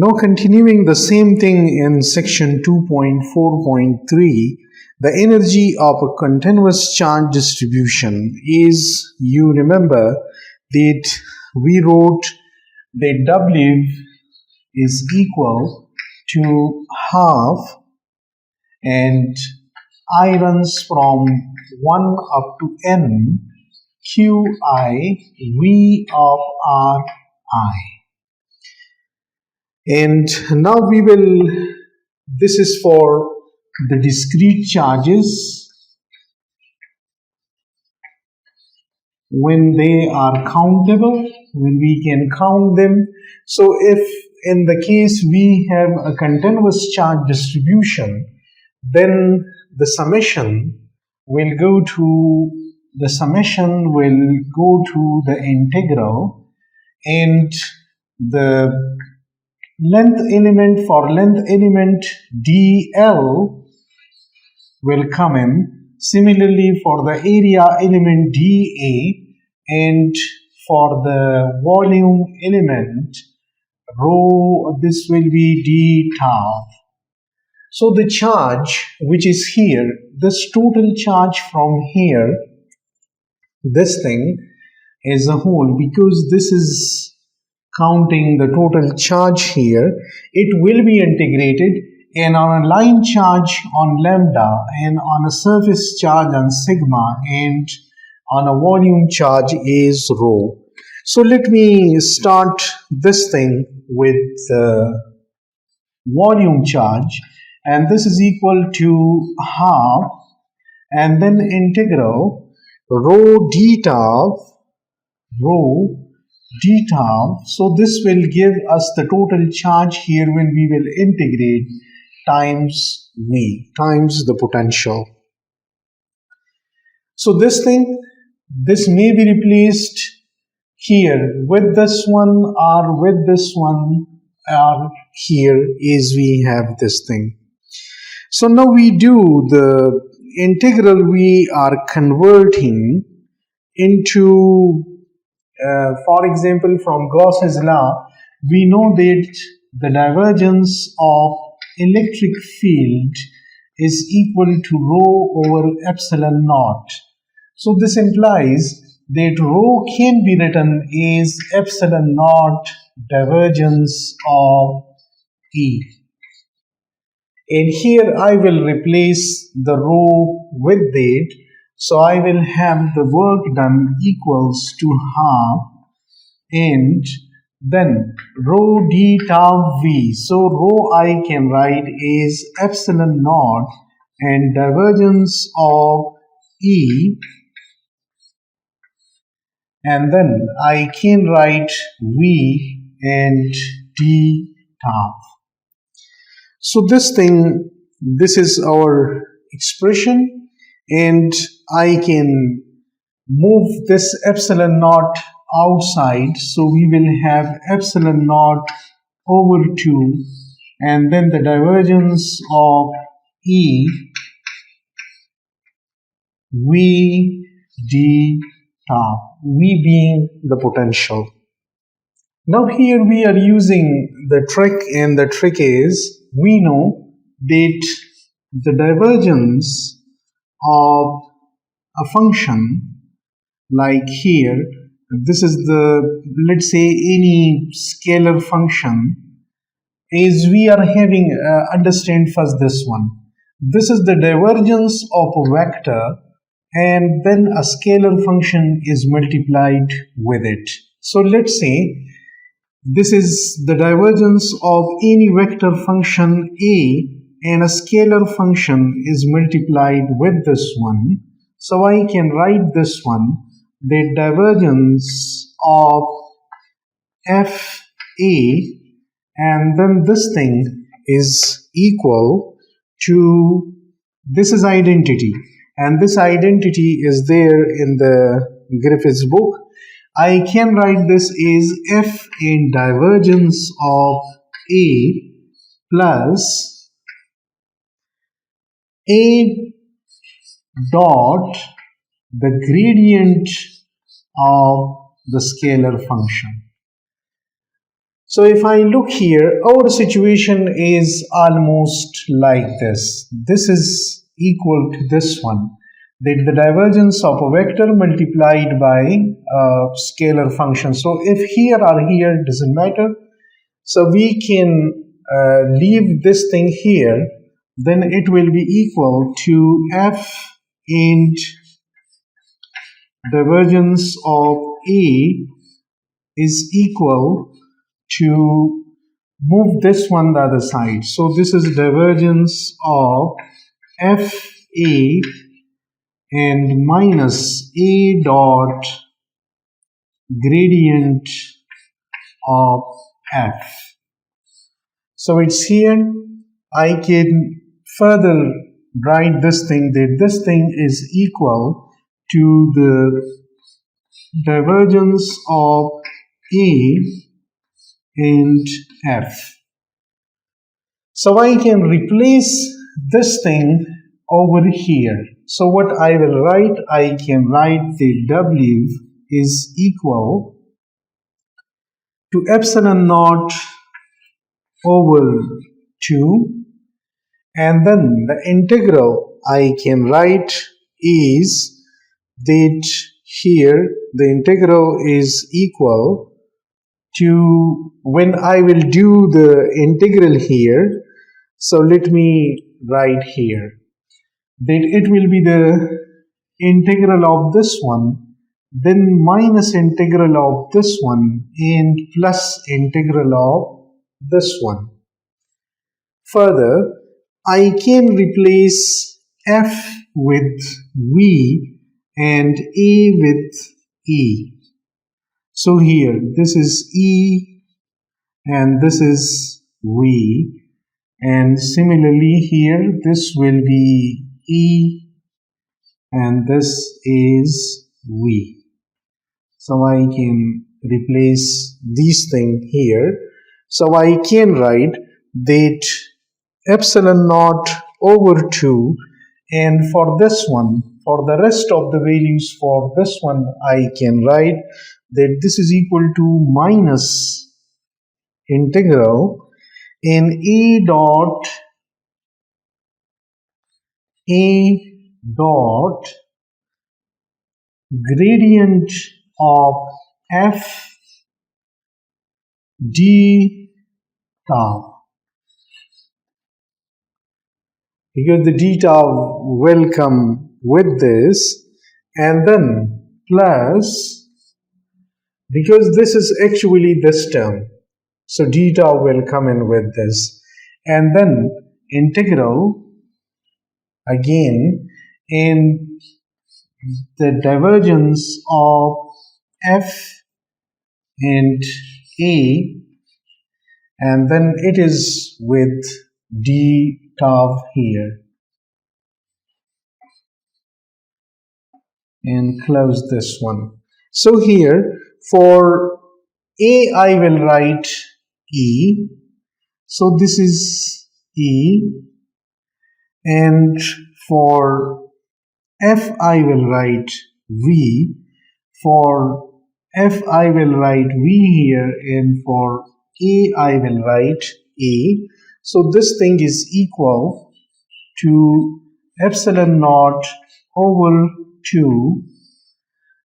Now continuing the same thing in section 2.4.3, the energy of a continuous charge distribution is, you remember that we wrote that W is equal to half and I runs from 1 up to n Qi V of Ri. And now this is for the discrete charges when they are countable, when we can count them. So if in the case we have a continuous charge distribution, then the summation will go to the integral, and the length element dl will come in. Similarly for the area element dA, and for the volume element rho, this will be d tau. So the charge which is here, this total charge from here, this thing as a whole, because this is counting the total charge here, it will be integrated, and on a line charge on lambda, and on a surface charge on sigma, and on a volume charge is rho. So let me start this thing with the volume charge, and this is equal to half, and then integral rho d tau. So this will give us the total charge here when we will integrate times V, times the potential. So this may be replaced here with this one or with this one, or here is we have this thing. So now we do the integral, we are converting into for example, from Gauss's law, we know that the divergence of electric field is equal to rho over epsilon naught. So this implies that rho can be written as epsilon naught divergence of E. And here I will replace the rho with that. So I will have the work done equals to half, and then rho d tau V. So rho I can write is epsilon naught and divergence of E, and then I can write V and d tau. So this is our expression, and I can move this epsilon naught outside, so we will have epsilon naught over 2, and then the divergence of E V d tau, V being the potential. Now here we are using the trick, and the trick is, we know that the divergence of a function, like here, this is the, let's say, any scalar function, is we are having, understand first this one. This is the divergence of a vector, and then a scalar function is multiplied with it. So let's say this is the divergence of any vector function A, and a scalar function is multiplied with this one. So I can write this one, the divergence of FA, and then this thing is equal to, this is identity, and this identity is there in the Griffiths book. I can write this as F in divergence of A plus A dot the gradient of the scalar function. So if I look here, our situation is almost like this. This is equal to this one, that the divergence of a vector multiplied by a scalar function. So if here or here, doesn't matter. So we can leave this thing here, then it will be equal to f and divergence of A is equal to move this one the other side. So this is divergence of FA and minus A dot gradient of F. So it's here. I can further write this thing, that this thing is equal to the divergence of A and F. So I can replace this thing over here. So what I will write, I can write the W is equal to epsilon naught over 2, and then the integral I can write is that here the integral is equal to, when I will do the integral here, so let me write here that it will be the integral of this one, then minus integral of this one, and plus integral of this one. Further, I can replace F with V and A with E. So here this is E and this is V, and similarly here this will be E and this is V. So I can replace these things here. So I can write that epsilon naught over 2, and for this one, for the rest of the values for this one, I can write that this is equal to minus integral in A dot gradient of F d tau, because the d tau will come with this, and then plus, because this is actually this term, so d tau will come in with this, and then integral again in the divergence of F and A, and then it is with d tau here, and close this one. So here for A I will write E, so this is E, and for F I will write V, for F I will write V here, and for A I will write A. So this thing is equal to epsilon naught over 2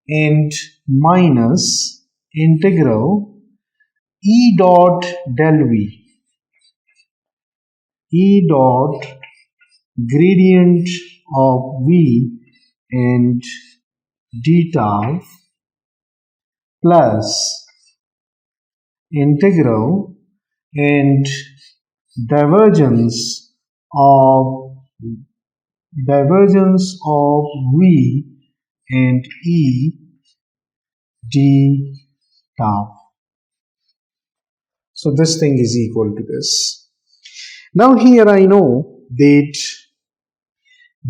and minus integral E dot del V, E dot gradient of V and d tau plus integral and divergence of V and E d tau. So this thing is equal to this. Now here I know that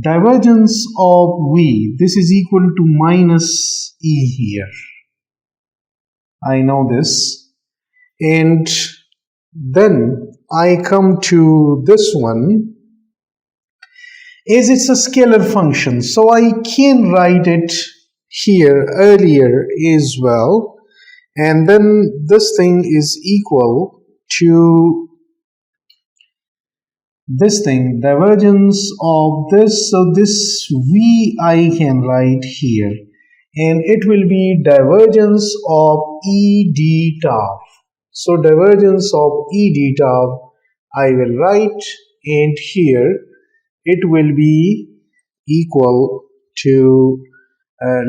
divergence of V, this is equal to minus E here. I know this. And then I come to this one, as it's a scalar function, so I can write it here earlier as well, and then this thing is equal to this thing, divergence of this. So this V I can write here, and it will be divergence of E d tau. So divergence of E d tau I will write, and here it will be equal to,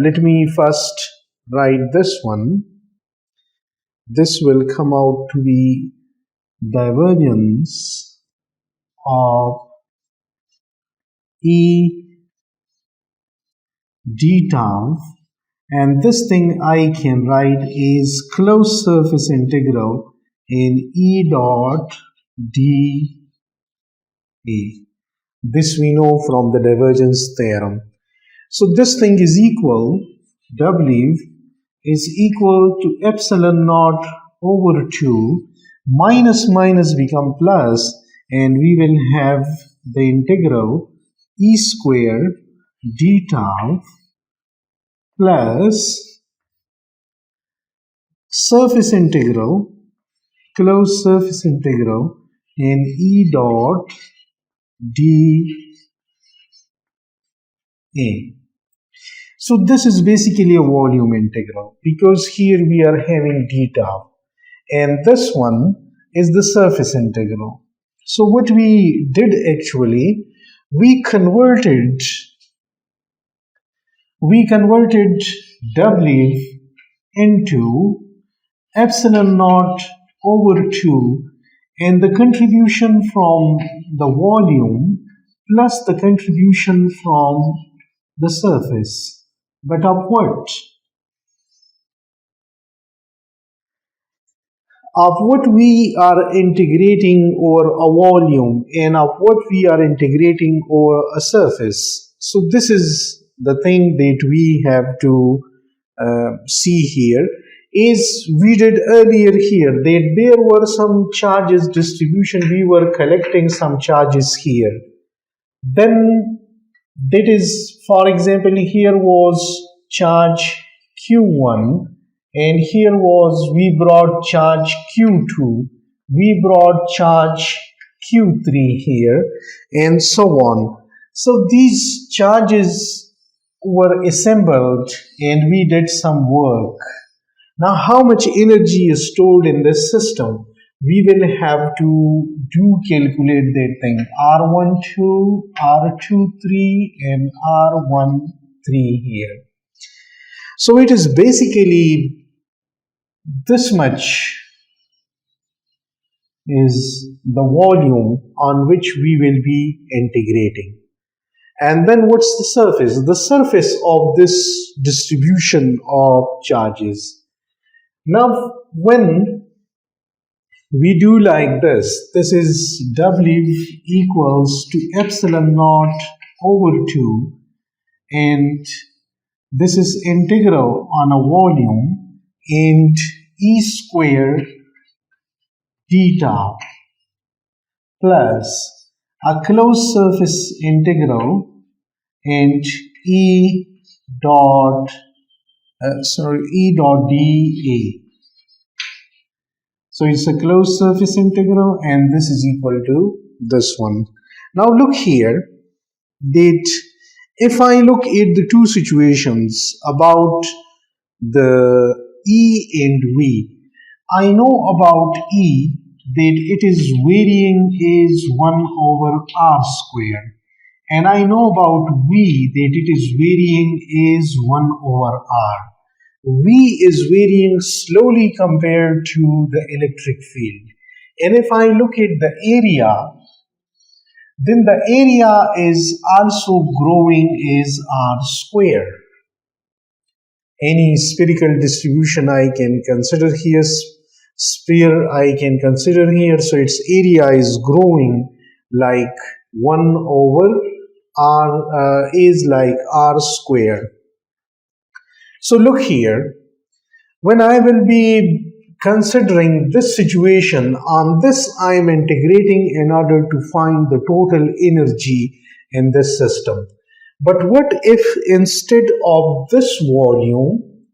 let me first write this one. This will come out to be divergence of E d tau, and this thing I can write is closed surface integral in E dot dA. This we know from the divergence theorem. So this thing is equal, W is equal to epsilon naught over 2, minus minus become plus, and we will have the integral E square d tau plus surface integral, closed surface integral in E dot dA. So this is basically a volume integral, because here we are having d tau, and this one is the surface integral. So what we did actually, we converted W into epsilon naught over 2, and the contribution from the volume plus the contribution from the surface. But of what? Of what we are integrating over a volume, and of what we are integrating over a surface. So this is the thing that we have to see here. Is we did earlier here that there were some charges distribution, we were collecting some charges here. Then that is, for example, here was charge Q1, and here was, we brought charge Q2, we brought charge Q3 here, and so on. So these charges were assembled and we did some work. Now how much energy is stored in this system? We will have to calculate that thing, R12, R23 and R13 here. So it is basically this much is the volume on which we will be integrating. And then what's the surface? The surface of this distribution of charges. Now when we do like this, this is W equals to epsilon naught over 2, and this is integral on a volume, and E square d tau plus a closed surface integral and E dot dA. So it's a closed surface integral, and this is equal to this one. Now look here, that if I look at the two situations about the E and V, I know about E that it is varying is 1 over R square, and I know about V that it is varying is 1 over R. V is varying slowly compared to the electric field. And if I look at the area, then the area is also growing is R square. Any spherical distribution I can consider here, sphere I can consider here, so its area is growing like 1 over R is like R square. So look here, when I will be considering this situation, on this I am integrating in order to find the total energy in this system. But what if instead of this volume,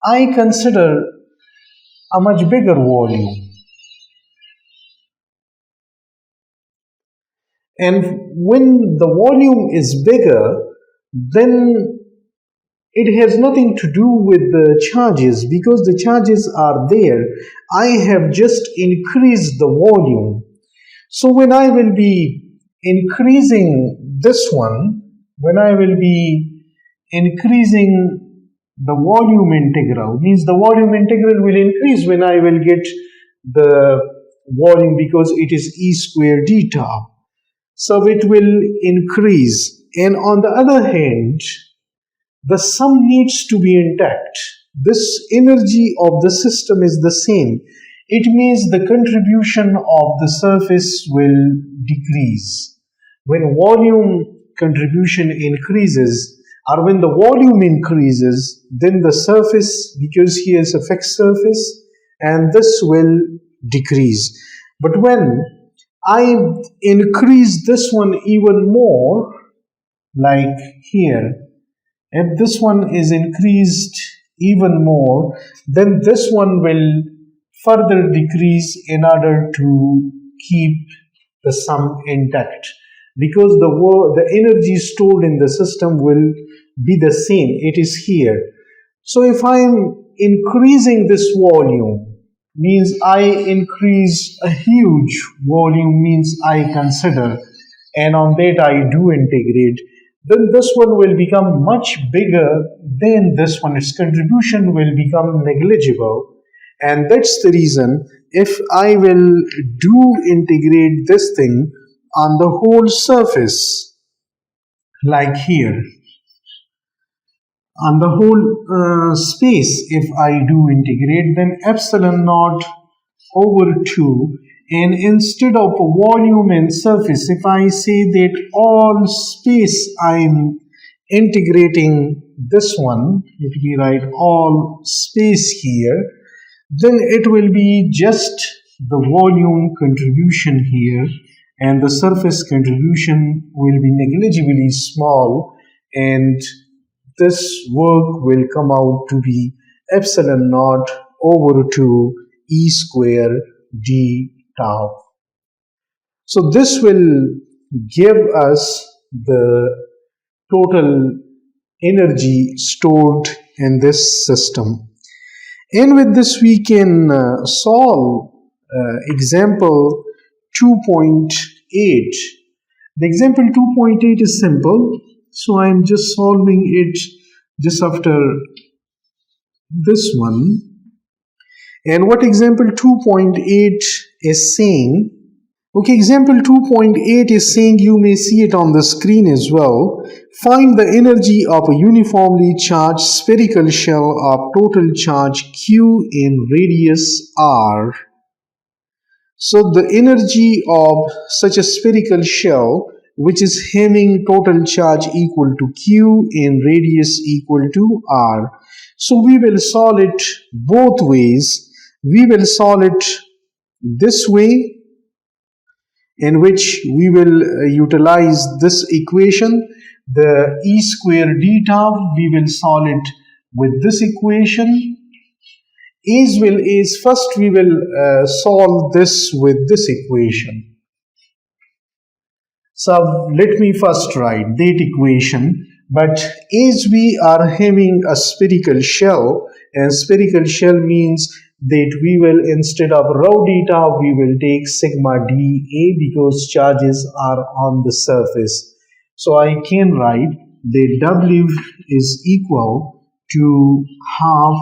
I consider a much bigger volume. And when the volume is bigger, then it has nothing to do with the charges because the charges are there. I have just increased the volume. So when I will be increasing this one, when I will be increasing the volume integral, means the volume integral will increase when I will get the volume because it is e square d tau. So it will increase. And on the other hand, the sum needs to be intact. This energy of the system is the same. It means the contribution of the surface will decrease. When volume contribution increases, or when the volume increases, then the surface, because here is a fixed surface, and this will decrease. But when I increase this one even more, like here, if this one is increased even more, then this one will further decrease in order to keep the sum intact, because the energy stored in the system will be the same. It is here. So if I am increasing this volume, means I increase a huge volume, means I consider, and on that I do integrate, then this one will become much bigger than this one. Its contribution will become negligible. And that's the reason if I will do integrate this thing on the whole surface, like here, on the whole space, if I do integrate, then epsilon naught over 2, and instead of volume and surface, if I say that all space I'm integrating this one, let me write all space here, then it will be just the volume contribution here, and the surface contribution will be negligibly small, and this work will come out to be epsilon naught over 2 e square d tau. So this will give us the total energy stored in this system. And with this we can solve example 2.8. The example 2.8 is simple, so I am just solving it just after this one. And what example 2.8 is saying, okay, example 2.8 is saying, you may see it on the screen as well, find the energy of a uniformly charged spherical shell of total charge q in radius r. So the energy of such a spherical shell, which is having total charge equal to q in radius equal to r. So we will solve it both ways. We will solve it this way, in which we will utilize this equation, the e square d tau. We will solve it with this equation. First we will solve this with this equation. So let me first write that equation. But as we are having a spherical shell, and spherical shell means that we will, instead of rho d tau, we will take sigma dA, because charges are on the surface. So I can write that W is equal to half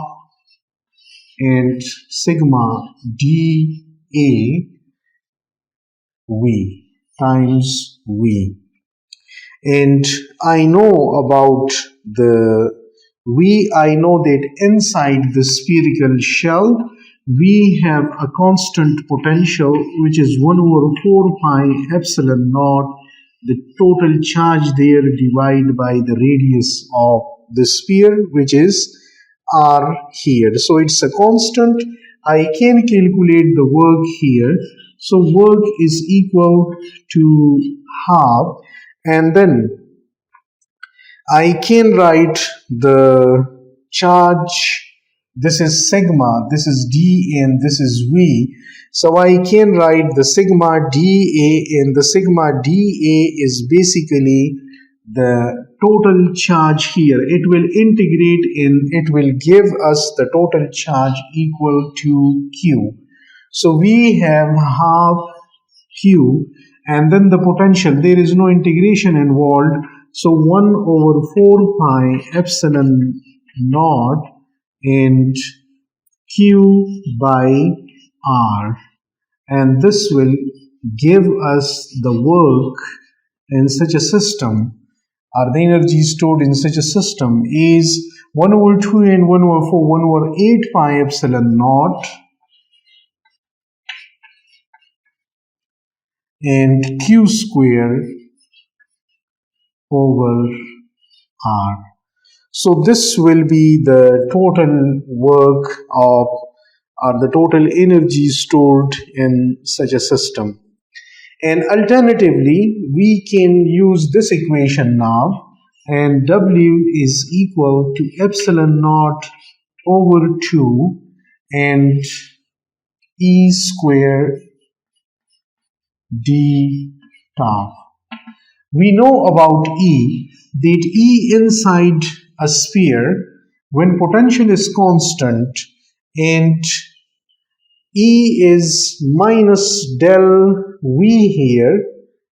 and sigma dA V times V. And I know about the V, I know that inside the spherical shell we have a constant potential, which is 1 over 4 pi epsilon naught, the total charge there divided by the radius of the sphere, which is r here. So it's a constant. I can calculate the work here. So work is equal to half, and then I can write the charge This is sigma, this is dA, and this is V. So I can write the sigma dA, and the sigma dA is basically the total charge here. It will integrate in, it will give us the total charge equal to Q. So we have half Q, and then the potential, there is no integration involved. So 1 over 4 pi epsilon naught and Q by R, and this will give us the work in such a system, or the energy stored in such a system is 1 over 2 and 1 over 4, 1 over 8 pi epsilon naught and Q square over R. So this will be the total work of, or the total energy stored in such a system. And alternatively, we can use this equation now, and W is equal to epsilon naught over 2 and E square d tau. We know about E, that E inside a sphere, when potential is constant and E is minus del V here,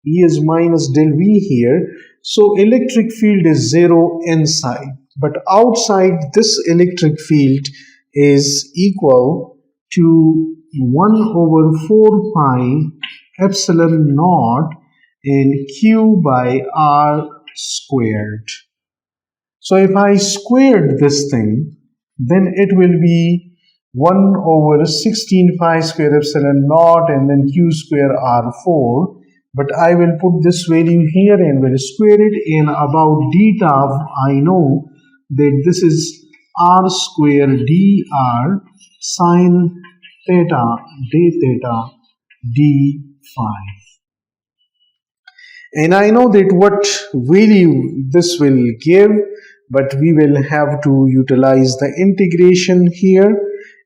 E is minus del V here, so electric field is 0 inside, but outside this electric field is equal to 1 over 4 pi epsilon naught and Q by R squared. So if I squared this thing, then it will be 1 over 16 pi square epsilon naught and then Q square R4. But I will put this value here and will square it. And about d tau, I know that this is R square dr sine theta d theta d phi. And I know that what value this will give, but we will have to utilize the integration here,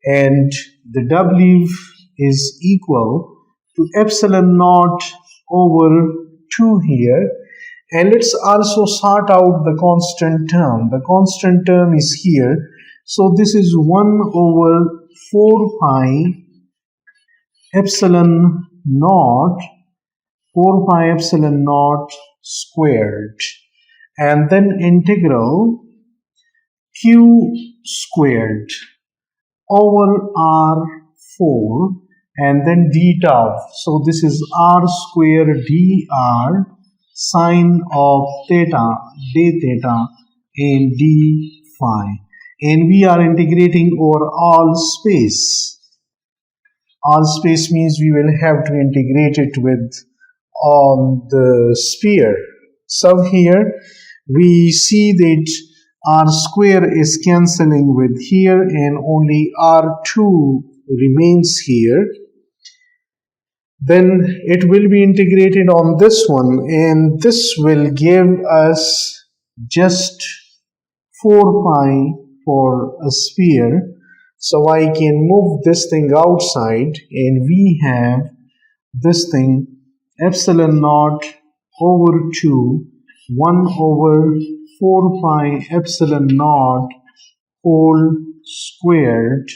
and the W is equal to epsilon naught over 2 here. And let's also sort out the constant term. The constant term is here. So this is 1 over 4 pi epsilon naught, 4 pi epsilon naught squared, and then integral Q squared over R4 and then d tau. So this is R square dr sine of theta d theta and d phi, and we are integrating over all space. All space means we will have to integrate it with the sphere. So here we see that R square is cancelling with here and only R2 remains here. Then it will be integrated on this one, and this will give us just 4 pi for a sphere. So I can move this thing outside, and we have this thing epsilon naught over 2, 1 over 4 pi epsilon naught whole squared,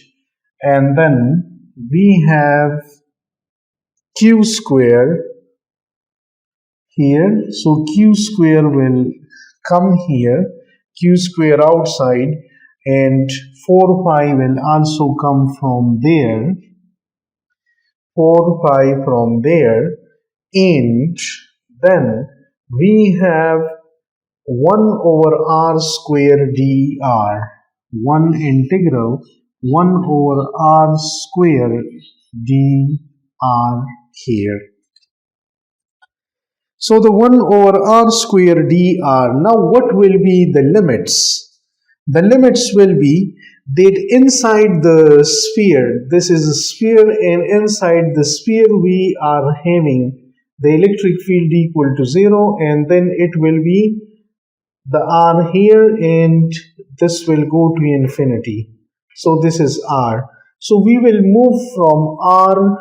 and then we have Q square here. So Q square will come here, Q square outside, and 4 pi will also come from there, 4 pi from there, and then we have 1 over R square dr, 1 integral 1 over R square dr here. So the 1 over R square dr, now what will be the limits? The limits will be that inside the sphere, this is a sphere, and inside the sphere we are having the electric field equal to 0, and then it will be the R here, and this will go to infinity. So this is R. So we will move from R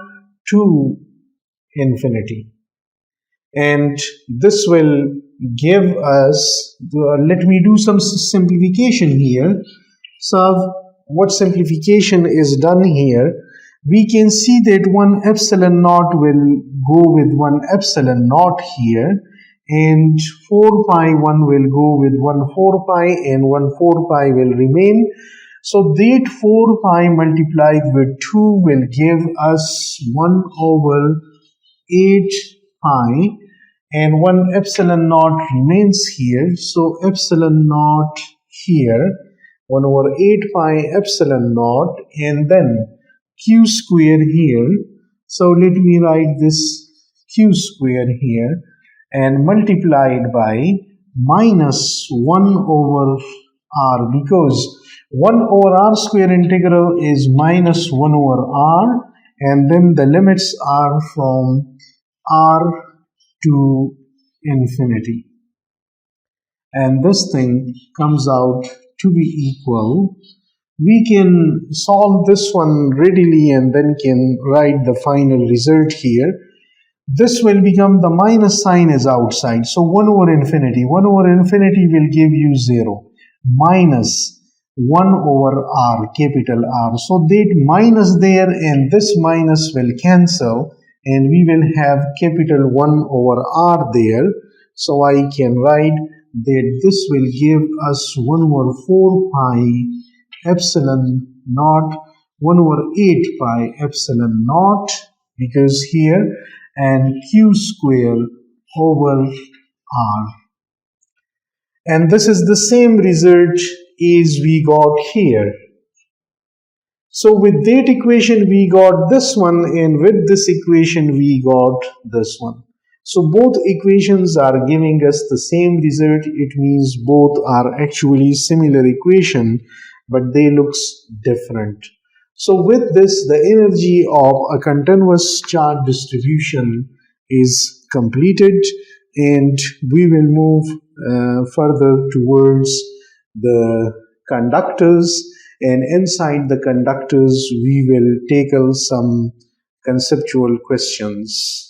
to infinity. And this will give us, let me do some simplification here. So what simplification is done here, we can see that 1 epsilon naught will go with 1 epsilon naught here, and 4 pi 1 will go with 1 4 pi, and 1 4 pi will remain. So that 4 pi multiplied with 2 will give us 1 over 8 pi, and 1 epsilon naught remains here. So epsilon naught here, 1 over 8 pi epsilon naught, and then q square here. So let me write this q square here, and multiplied by minus 1 over r, because 1 over r square integral is minus 1 over r, and then the limits are from r to infinity. And this thing comes out to be equal. We can solve this one readily and then can write the final result here. This will become, the minus sign is outside, so 1 over infinity. 1 over infinity will give you 0 minus 1 over r, capital R. So that minus there and this minus will cancel, and we will have capital 1 over r there. So I can write that this will give us 1 over 4 pi epsilon naught, 1 over 8 pi epsilon naught, because here, and q square over r. And this is the same result as we got here. So with that equation we got this one, and with this equation we got this one. So both equations are giving us the same result. It means both are actually similar equation, but they looks different. So with this, the energy of a continuous charge distribution is completed, and we will move further towards the conductors, and inside the conductors we will tackle some conceptual questions.